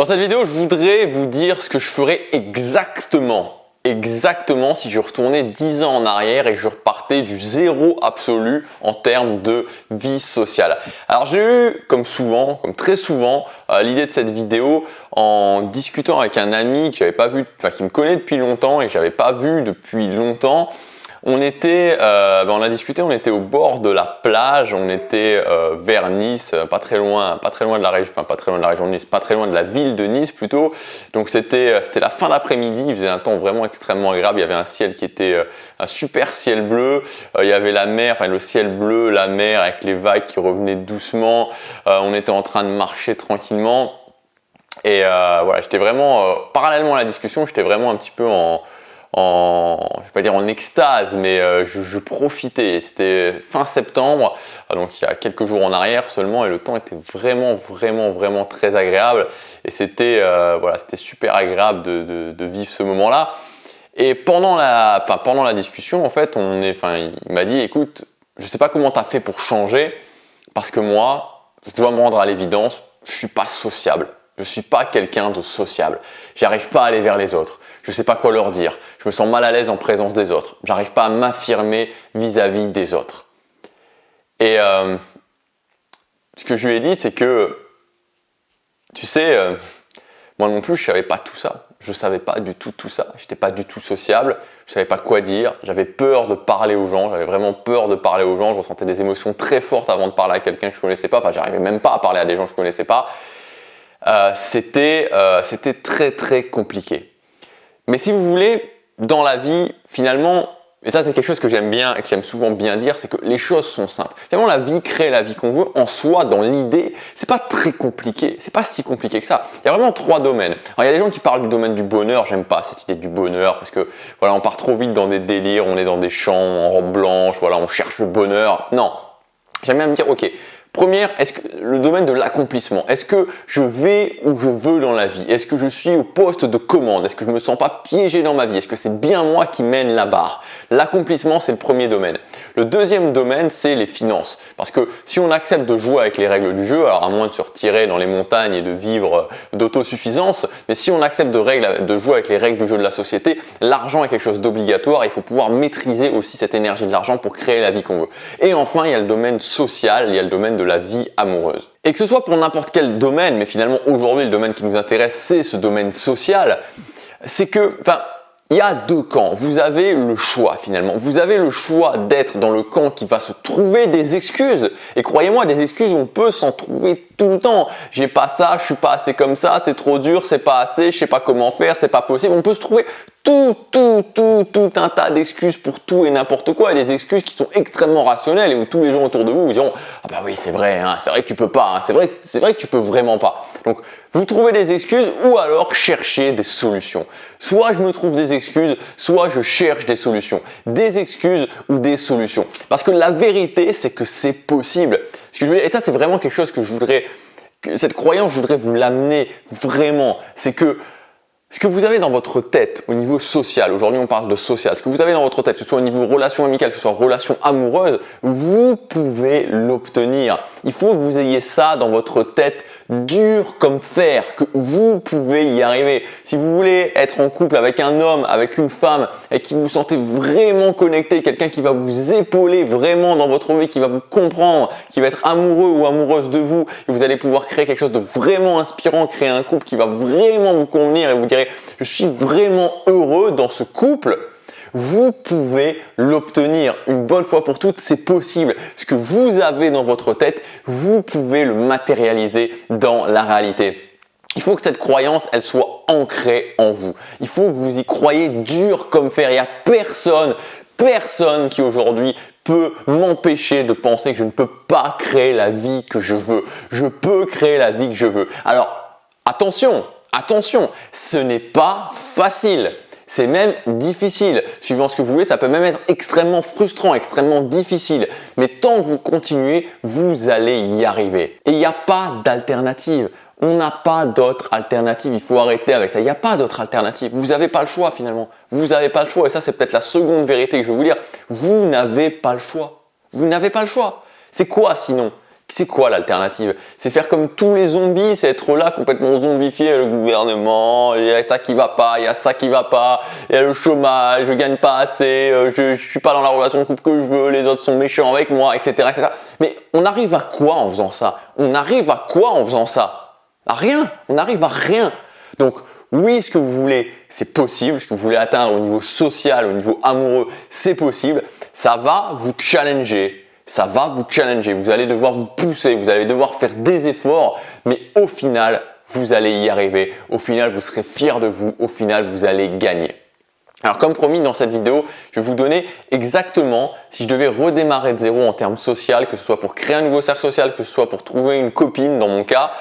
Dans cette vidéo, je voudrais vous dire ce que je ferais exactement si je retournais 10 ans en arrière et que je repartais du zéro absolu en termes de vie sociale. Alors j'ai eu, comme très souvent, l'idée de cette vidéo en discutant avec un ami que j'avais pas vu, qui me connaît depuis longtemps et que j'avais pas vu depuis longtemps. On a discuté, on était au bord de la plage, on était vers Nice, pas très loin de la région, pas très loin de la région de Nice, pas très loin de la ville de Nice plutôt. Donc c'était la fin d'après-midi, il faisait un temps vraiment extrêmement agréable, il y avait un ciel qui était un super ciel bleu, il y avait la mer, le ciel bleu, la mer avec les vagues qui revenaient doucement, on était en train de marcher tranquillement et voilà, j'étais vraiment, parallèlement à la discussion, j'étais vraiment un petit peu je vais pas dire en extase, mais je profitais. C'était fin septembre, donc il y a quelques jours en arrière seulement, et le temps était vraiment très agréable. Et c'était super agréable de vivre ce moment-là. Et pendant la discussion, en fait, il m'a dit, écoute, je sais pas comment tu as fait pour changer, parce que moi, je dois me rendre à l'évidence, je suis pas sociable. Je suis pas quelqu'un de sociable. J'arrive pas à aller vers les autres. Je sais pas quoi leur dire. Je me sens mal à l'aise en présence des autres. J'arrive pas à m'affirmer vis-à-vis des autres. Et ce que je lui ai dit, c'est que, tu sais, moi non plus, je savais pas tout ça. Je savais pas du tout ça. J'étais pas du tout sociable. Je savais pas quoi dire. J'avais peur de parler aux gens. J'avais vraiment peur de parler aux gens. Je ressentais des émotions très fortes avant de parler à quelqu'un que je connaissais pas. Enfin, j'arrivais même pas à parler à des gens que je connaissais pas. C'était très compliqué. Mais si vous voulez, dans la vie, finalement, et ça c'est quelque chose que j'aime bien et que j'aime souvent bien dire, c'est que les choses sont simples. Finalement, la vie crée la vie qu'on veut. En soi, dans l'idée, c'est pas très compliqué. C'est pas si compliqué que ça. Il y a vraiment 3 domaines. Alors, il y a des gens qui parlent du domaine du bonheur. J'aime pas cette idée du bonheur parce que voilà, on part trop vite dans des délires. On est dans des champs en robe blanche. Voilà, on cherche le bonheur. Non. J'aime bien me dire, ok. Première, est-ce que le domaine de l'accomplissement, est-ce que je vais où je veux dans la vie? Est-ce que je suis au poste de commande? Est-ce que je me sens pas piégé dans ma vie? Est-ce que c'est bien moi qui mène la barre? L'accomplissement, c'est le premier domaine. Le deuxième domaine, c'est les finances. Parce que si on accepte de jouer avec les règles du jeu, alors à moins de se retirer dans les montagnes et de vivre d'autosuffisance, mais si on accepte de jouer avec les règles du jeu de la société, l'argent est quelque chose d'obligatoire et il faut pouvoir maîtriser aussi cette énergie de l'argent pour créer la vie qu'on veut. Et enfin, il y a le domaine social, il y a le domaine de la vie amoureuse. Et que ce soit pour n'importe quel domaine, mais finalement aujourd'hui le domaine qui nous intéresse c'est ce domaine social, c'est que, il y a 2 camps. Vous avez le choix finalement. Vous avez le choix d'être dans le camp qui va se trouver des excuses. Et croyez-moi, des excuses, on peut s'en trouver tout le temps. J'ai pas ça, je suis pas assez comme ça, c'est trop dur, c'est pas assez, je sais pas comment faire, c'est pas possible. On peut se trouver tout un tas d'excuses pour tout et n'importe quoi, et des excuses qui sont extrêmement rationnelles et où tous les gens autour de vous vous diront ah bah oui c'est vrai que tu peux pas, c'est vrai que tu peux vraiment pas. Donc vous trouvez des excuses ou alors cherchez des solutions. Soit je me trouve des excuses, soit je cherche des solutions. Des excuses ou des solutions. Parce que la vérité c'est que c'est possible. Et ça c'est vraiment quelque chose que cette croyance je voudrais vous l'amener vraiment, c'est que ce que vous avez dans votre tête au niveau social, aujourd'hui on parle de social, ce que vous avez dans votre tête, que ce soit au niveau relation amicale, que ce soit relation amoureuse, vous pouvez l'obtenir. Il faut que vous ayez ça dans votre tête dur comme fer, que vous pouvez y arriver. Si vous voulez être en couple avec un homme, avec une femme et qui vous sentez vraiment connecté, quelqu'un qui va vous épauler vraiment dans votre vie, qui va vous comprendre, qui va être amoureux ou amoureuse de vous, et vous allez pouvoir créer quelque chose de vraiment inspirant, créer un couple qui va vraiment vous convenir et vous direz je suis vraiment heureux dans ce couple. Vous pouvez l'obtenir une bonne fois pour toutes, c'est possible. Ce que vous avez dans votre tête, vous pouvez le matérialiser dans la réalité. Il faut que cette croyance, elle soit ancrée en vous. Il faut que vous y croyez dur comme fer. Il n'y a personne qui aujourd'hui peut m'empêcher de penser que je ne peux pas créer la vie que je veux. Je peux créer la vie que je veux. Alors, attention, ce n'est pas facile. C'est même difficile. Suivant ce que vous voulez, ça peut même être extrêmement frustrant, extrêmement difficile. Mais tant que vous continuez, vous allez y arriver. Et il n'y a pas d'alternative. On n'a pas d'autre alternative. Il faut arrêter avec ça. Il n'y a pas d'autre alternative. Vous n'avez pas le choix finalement. Vous n'avez pas le choix. Et ça, c'est peut-être la seconde vérité que je vais vous dire. Vous n'avez pas le choix. Vous n'avez pas le choix. C'est quoi sinon? C'est quoi l'alternative? C'est faire comme tous les zombies, c'est être là complètement zombifié, le gouvernement, il y a ça qui va pas, il y a ça qui va pas, il y a le chômage, je gagne pas assez, je suis pas dans la relation de couple que je veux, les autres sont méchants avec moi, etc., etc. Mais on arrive à quoi en faisant ça? On arrive à quoi en faisant ça? À rien, on arrive à rien. Donc oui, ce que vous voulez, c'est possible, ce que vous voulez atteindre au niveau social, au niveau amoureux, c'est possible, ça va vous challenger. Ça va vous challenger, vous allez devoir vous pousser, vous allez devoir faire des efforts, mais au final, vous allez y arriver. Au final, vous serez fiers de vous. Au final, vous allez gagner. Alors comme promis dans cette vidéo, je vais vous donner exactement, si je devais redémarrer de zéro en termes social, que ce soit pour créer un nouveau cercle social, que ce soit pour trouver une copine dans mon cas,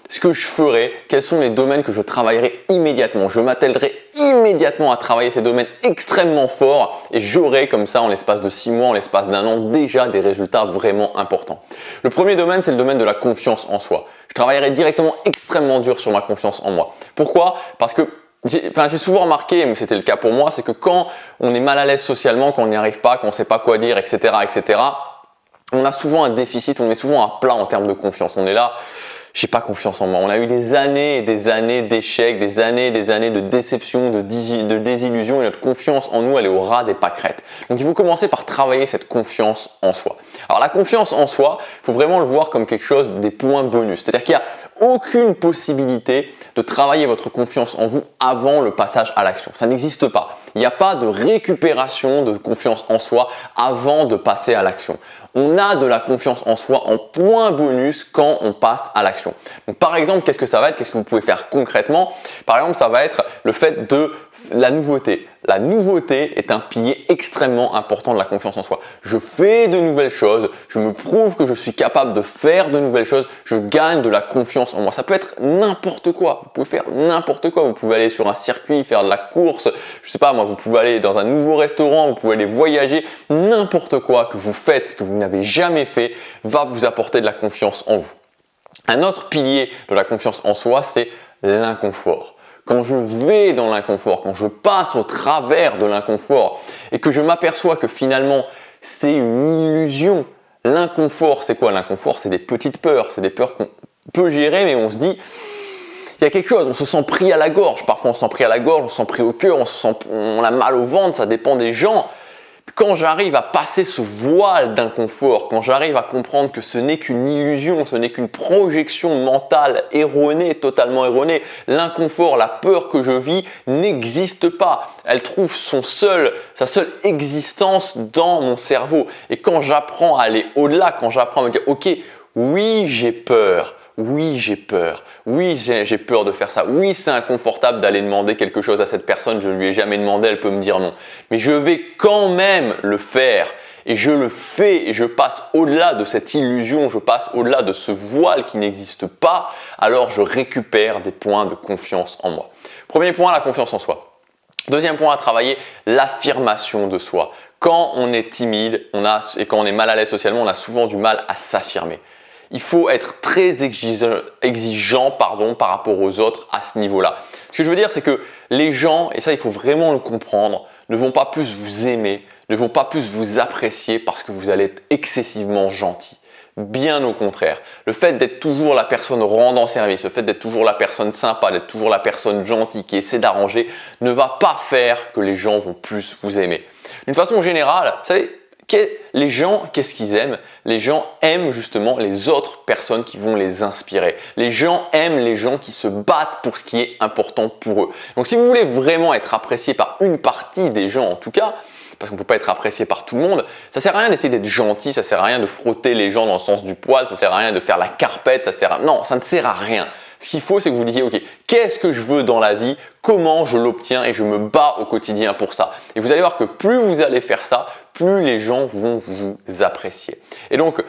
ce que je ferais, quels sont les domaines que je travaillerai immédiatement. Je m'attellerai immédiatement à travailler ces domaines extrêmement forts et j'aurai comme ça en l'espace de 6 mois, en l'espace d'1 an déjà des résultats vraiment importants. Le premier domaine, c'est le domaine de la confiance en soi. Je travaillerai directement extrêmement dur sur ma confiance en moi. Pourquoi? Parce que j'ai souvent remarqué, mais c'était le cas pour moi, c'est que quand on est mal à l'aise socialement, quand on n'y arrive pas, qu'on ne sait pas quoi dire, etc., on a souvent un déficit, on est souvent à plat en termes de confiance. On est là, j'ai pas confiance en moi. On a eu des années et des années d'échecs, des années de déception, de désillusion et notre confiance en nous, elle est au ras des pâquerettes. Donc il faut commencer par travailler cette confiance en soi. Alors la confiance en soi, il faut vraiment le voir comme quelque chose des points bonus. C'est-à-dire qu'il n'y a aucune possibilité de travailler votre confiance en vous avant le passage à l'action. Ça n'existe pas. Il n'y a pas de récupération de confiance en soi avant de passer à l'action. On a de la confiance en soi en point bonus quand on passe à l'action. Donc par exemple, qu'est-ce que ça va être? Qu'est-ce que vous pouvez faire concrètement? Par exemple, ça va être le fait de la nouveauté. La nouveauté est un pilier extrêmement important de la confiance en soi. Je fais de nouvelles choses, je me prouve que je suis capable de faire de nouvelles choses, je gagne de la confiance en moi. Ça peut être n'importe quoi, vous pouvez faire n'importe quoi. Vous pouvez aller sur un circuit, faire de la course, je sais pas moi, vous pouvez aller dans un nouveau restaurant, vous pouvez aller voyager. N'importe quoi que vous faites, que vous n'avez jamais fait, va vous apporter de la confiance en vous. Un autre pilier de la confiance en soi, c'est l'inconfort. Quand je vais dans l'inconfort, quand je passe au travers de l'inconfort et que je m'aperçois que finalement c'est une illusion, l'inconfort, c'est quoi l'inconfort? C'est des petites peurs, c'est des peurs qu'on peut gérer, mais on se dit, il y a quelque chose, on se sent pris à la gorge, parfois on se sent pris à la gorge, on se sent pris au cœur, on a mal au ventre, ça dépend des gens. Quand j'arrive à passer ce voile d'inconfort, quand j'arrive à comprendre que ce n'est qu'une illusion, ce n'est qu'une projection mentale erronée, totalement erronée, l'inconfort, la peur que je vis n'existe pas. Elle trouve sa seule existence dans mon cerveau. Et quand j'apprends à aller au-delà, quand j'apprends à me dire « Ok, oui j'ai peur ». Oui, j'ai peur. Oui, j'ai peur de faire ça. Oui, c'est inconfortable d'aller demander quelque chose à cette personne. Je ne lui ai jamais demandé, elle peut me dire non. Mais je vais quand même le faire. Et je le fais et je passe au-delà de cette illusion, je passe au-delà de ce voile qui n'existe pas. Alors, je récupère des points de confiance en moi. Premier point, la confiance en soi. Deuxième point à travailler, l'affirmation de soi. Quand on est timide et quand on est mal à l'aise socialement, on a souvent du mal à s'affirmer. Il faut être très exigeant par rapport aux autres à ce niveau-là. Ce que je veux dire, c'est que les gens, et ça il faut vraiment le comprendre, ne vont pas plus vous aimer, ne vont pas plus vous apprécier parce que vous allez être excessivement gentil. Bien au contraire, le fait d'être toujours la personne rendant service, le fait d'être toujours la personne sympa, d'être toujours la personne gentille qui essaie d'arranger, ne va pas faire que les gens vont plus vous aimer. D'une façon générale, vous savez, les gens, qu'est-ce qu'ils aiment? Les gens aiment justement les autres personnes qui vont les inspirer. Les gens aiment les gens qui se battent pour ce qui est important pour eux. Donc si vous voulez vraiment être apprécié par une partie des gens en tout cas, parce qu'on ne peut pas être apprécié par tout le monde, ça ne sert à rien d'essayer d'être gentil, ça ne sert à rien de frotter les gens dans le sens du poil, ça ne sert à rien de faire la carpette, non, ça ne sert à rien. Ce qu'il faut, c'est que vous disiez, ok, qu'est-ce que je veux dans la vie? Comment je l'obtiens? Et je me bats au quotidien pour ça. Et vous allez voir que plus vous allez faire ça, plus les gens vont vous apprécier. Et donc,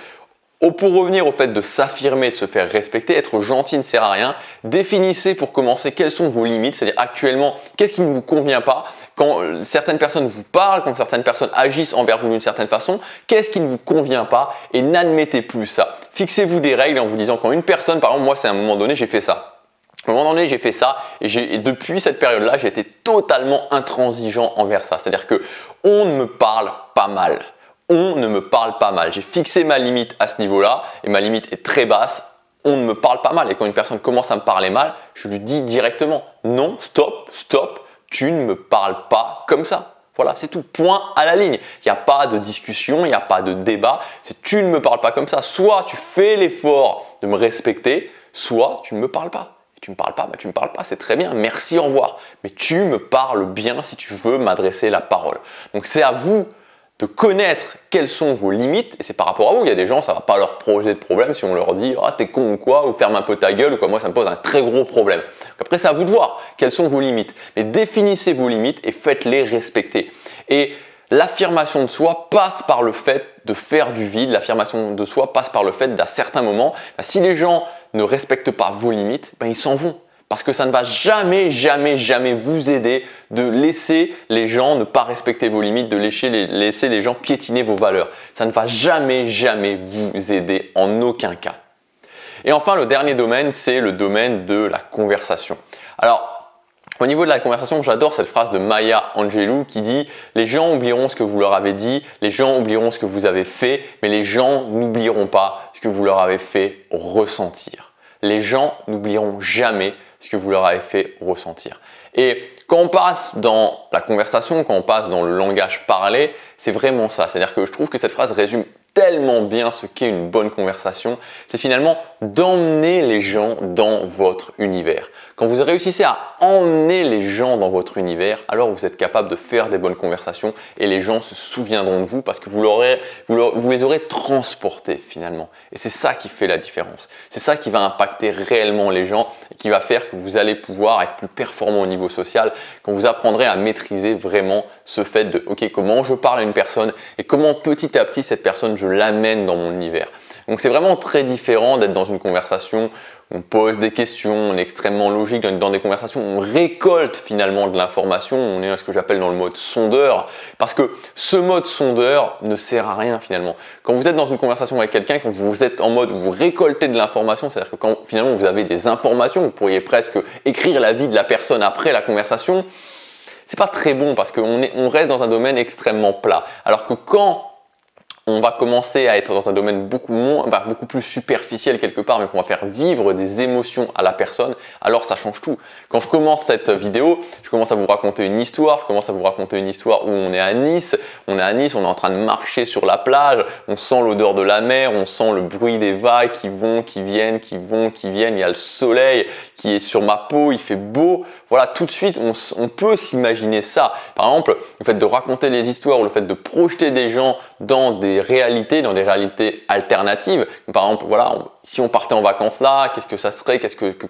pour revenir au fait de s'affirmer, de se faire respecter, être gentil ne sert à rien. Définissez pour commencer quelles sont vos limites, c'est-à-dire actuellement, qu'est-ce qui ne vous convient pas? Quand certaines personnes vous parlent, quand certaines personnes agissent envers vous d'une certaine façon, qu'est-ce qui ne vous convient pas? Et n'admettez plus ça. Fixez-vous des règles en vous disant quand une personne, par exemple moi c'est à un moment donné j'ai fait ça. À un moment donné, j'ai fait ça et depuis cette période-là, j'ai été totalement intransigeant envers ça. C'est-à-dire qu'on ne me parle pas mal. on ne me parle pas mal. J'ai fixé ma limite à ce niveau-là et ma limite est très basse. On ne me parle pas mal. Et quand une personne commence à me parler mal, je lui dis directement non, stop, stop, tu ne me parles pas comme ça. Voilà, c'est tout. Point à la ligne. Il n'y a pas de discussion, il n'y a pas de débat. C'est tu ne me parles pas comme ça. Soit tu fais l'effort de me respecter, soit tu ne me parles pas. Et tu ne me parles pas, bah tu ne me parles pas, c'est très bien. Merci, au revoir. Mais tu me parles bien si tu veux m'adresser la parole. Donc c'est à vous de connaître quelles sont vos limites, et c'est par rapport à vous. Il y a des gens, ça ne va pas leur poser de problème si on leur dit « Ah, t'es con ou quoi ?» ou « Ferme un peu ta gueule » ou quoi. Moi, ça me pose un très gros problème. Donc après, c'est à vous de voir quelles sont vos limites. Mais définissez vos limites et faites-les respecter. Et l'affirmation de soi passe par le fait de faire du vide. L'affirmation de soi passe par le fait d'à certains moments, si les gens ne respectent pas vos limites, ils s'en vont. Parce que ça ne va jamais, jamais, jamais vous aider de laisser les gens ne pas respecter vos limites, de laisser les gens piétiner vos valeurs. Ça ne va jamais, jamais vous aider en aucun cas. Et enfin, le dernier domaine, c'est le domaine de la conversation. Alors, au niveau de la conversation, j'adore cette phrase de Maya Angelou qui dit « Les gens oublieront ce que vous leur avez dit, les gens oublieront ce que vous avez fait, mais les gens n'oublieront pas ce que vous leur avez fait ressentir. » Les gens n'oublieront jamais ce que vous leur avez fait ressentir. Et quand on passe dans la conversation, quand on passe dans le langage parlé, c'est vraiment ça. C'est-à-dire que je trouve que cette phrase résume tellement bien ce qu'est une bonne conversation. C'est finalement d'emmener les gens dans votre univers. Quand vous réussissez à emmener les gens dans votre univers, alors vous êtes capable de faire des bonnes conversations et les gens se souviendront de vous parce que vous les aurez transportés finalement. Et c'est ça qui fait la différence. C'est ça qui va impacter réellement les gens et qui va faire que vous allez pouvoir être plus performant au niveau social quand vous apprendrez à maîtriser vraiment ce fait de « Ok, comment je parle à une personne et comment petit à petit cette personne, je l'amène dans mon univers. » Donc c'est vraiment très différent d'être dans une conversation où on pose des questions, on est extrêmement logique, dans des conversations où on récolte finalement de l'information, on est à ce que j'appelle dans le mode sondeur, parce que ce mode sondeur ne sert à rien finalement. Quand vous êtes dans une conversation avec quelqu'un, quand vous êtes en mode où vous récoltez de l'information, c'est-à-dire que quand finalement vous avez des informations, vous pourriez presque écrire la vie de la personne après la conversation, c'est pas très bon parce qu'on reste dans un domaine extrêmement plat. Alors que quand on va commencer à être dans un domaine beaucoup plus superficiel quelque part, mais qu'on va faire vivre des émotions à la personne, alors ça change tout. Quand je commence cette vidéo, je commence à vous raconter une histoire, où on est à Nice, on est en train de marcher sur la plage, on sent l'odeur de la mer, on sent le bruit des vagues qui vont, qui viennent, il y a le soleil qui est sur ma peau, il fait beau. Voilà, tout de suite, on peut s'imaginer ça. Par exemple, le fait de raconter les histoires ou le fait de projeter des gens dans des réalités alternatives. Par exemple, voilà, si on partait en vacances là, qu'est-ce que ça serait,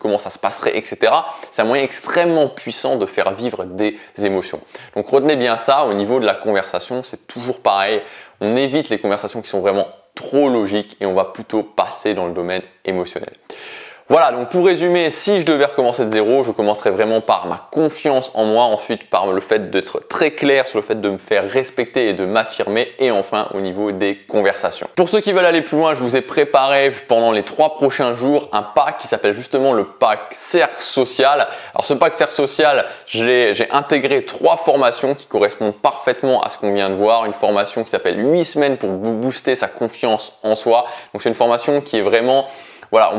comment ça se passerait, etc. C'est un moyen extrêmement puissant de faire vivre des émotions. Donc retenez bien ça, au niveau de la conversation, c'est toujours pareil. On évite les conversations qui sont vraiment trop logiques et on va plutôt passer dans le domaine émotionnel. Voilà, donc pour résumer, si je devais recommencer de zéro, je commencerais vraiment par ma confiance en moi, ensuite par le fait d'être très clair sur le fait de me faire respecter et de m'affirmer, et enfin au niveau des conversations. Pour ceux qui veulent aller plus loin, je vous ai préparé pendant les 3 prochains jours un pack qui s'appelle justement le pack Cercle Social. Alors ce pack Cercle Social, j'ai intégré 3 formations qui correspondent parfaitement à ce qu'on vient de voir. Une formation qui s'appelle 8 semaines pour booster sa confiance en soi. Donc c'est une formation qui est vraiment... Voilà,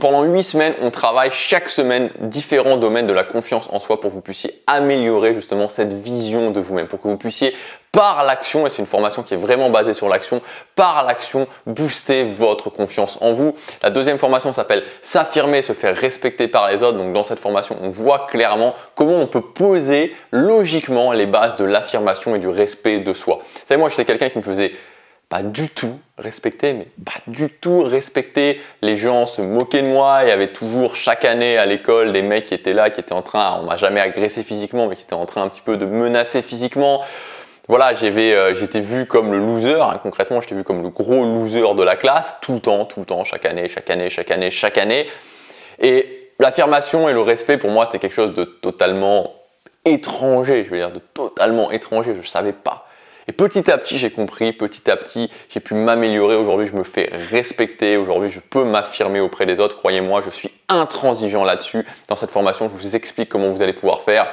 pendant 8 semaines, on travaille chaque semaine différents domaines de la confiance en soi pour que vous puissiez améliorer justement cette vision de vous-même, pour que vous puissiez par l'action, et c'est une formation qui est vraiment basée sur l'action, par l'action, booster votre confiance en vous. La deuxième formation s'appelle S'affirmer, se faire respecter par les autres. Donc dans cette formation, on voit clairement comment on peut poser logiquement les bases de l'affirmation et du respect de soi. Vous savez, moi, je suis quelqu'un qui me faisait pas du tout respecter, les gens se moquaient de moi. Il y avait toujours chaque année à l'école des mecs qui étaient là, qui étaient en train, on m'a jamais agressé physiquement, mais qui étaient en train un petit peu de menacer physiquement. Voilà, j'étais vu comme le loser, hein, concrètement j'étais vu comme le gros loser de la classe, tout le temps, chaque année. Et l'affirmation et le respect pour moi c'était quelque chose de totalement étranger, je ne savais pas. Et petit à petit, j'ai compris, petit à petit, j'ai pu m'améliorer. Aujourd'hui, je me fais respecter. Aujourd'hui, je peux m'affirmer auprès des autres. Croyez-moi, je suis intransigeant là-dessus. Dans cette formation, je vous explique comment vous allez pouvoir faire.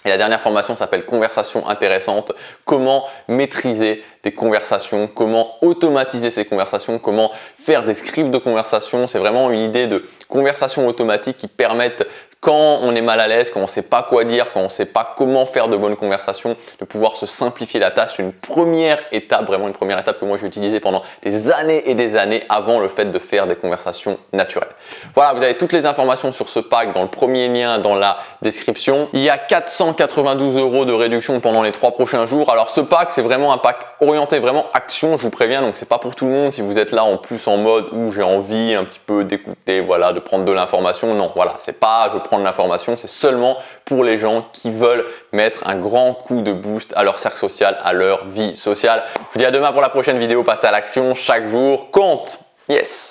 Et la dernière formation s'appelle Conversation intéressante. Comment maîtriser des conversations, comment automatiser ces conversations, comment faire des scripts de conversation. C'est vraiment une idée de conversation automatique qui permettent, quand on est mal à l'aise, quand on ne sait pas quoi dire, quand on ne sait pas comment faire de bonnes conversations, de pouvoir se simplifier la tâche. C'est une première étape, vraiment une première étape que moi j'ai utilisée pendant des années et des années avant le fait de faire des conversations naturelles. Voilà, vous avez toutes les informations sur ce pack dans le premier lien dans la description. Il y a 492 € de réduction pendant les 3 prochains jours. Alors ce pack, c'est vraiment un pack orienté vraiment action, je vous préviens, donc c'est pas pour tout le monde. Si vous êtes là en plus en mode où j'ai envie un petit peu d'écouter, voilà, de prendre de l'information, non, voilà, c'est pas je prends de l'information, c'est seulement pour les gens qui veulent mettre un grand coup de boost à leur cercle social, à leur vie sociale. Je vous dis à demain pour la prochaine vidéo. Passez à l'action, chaque jour compte. Yes.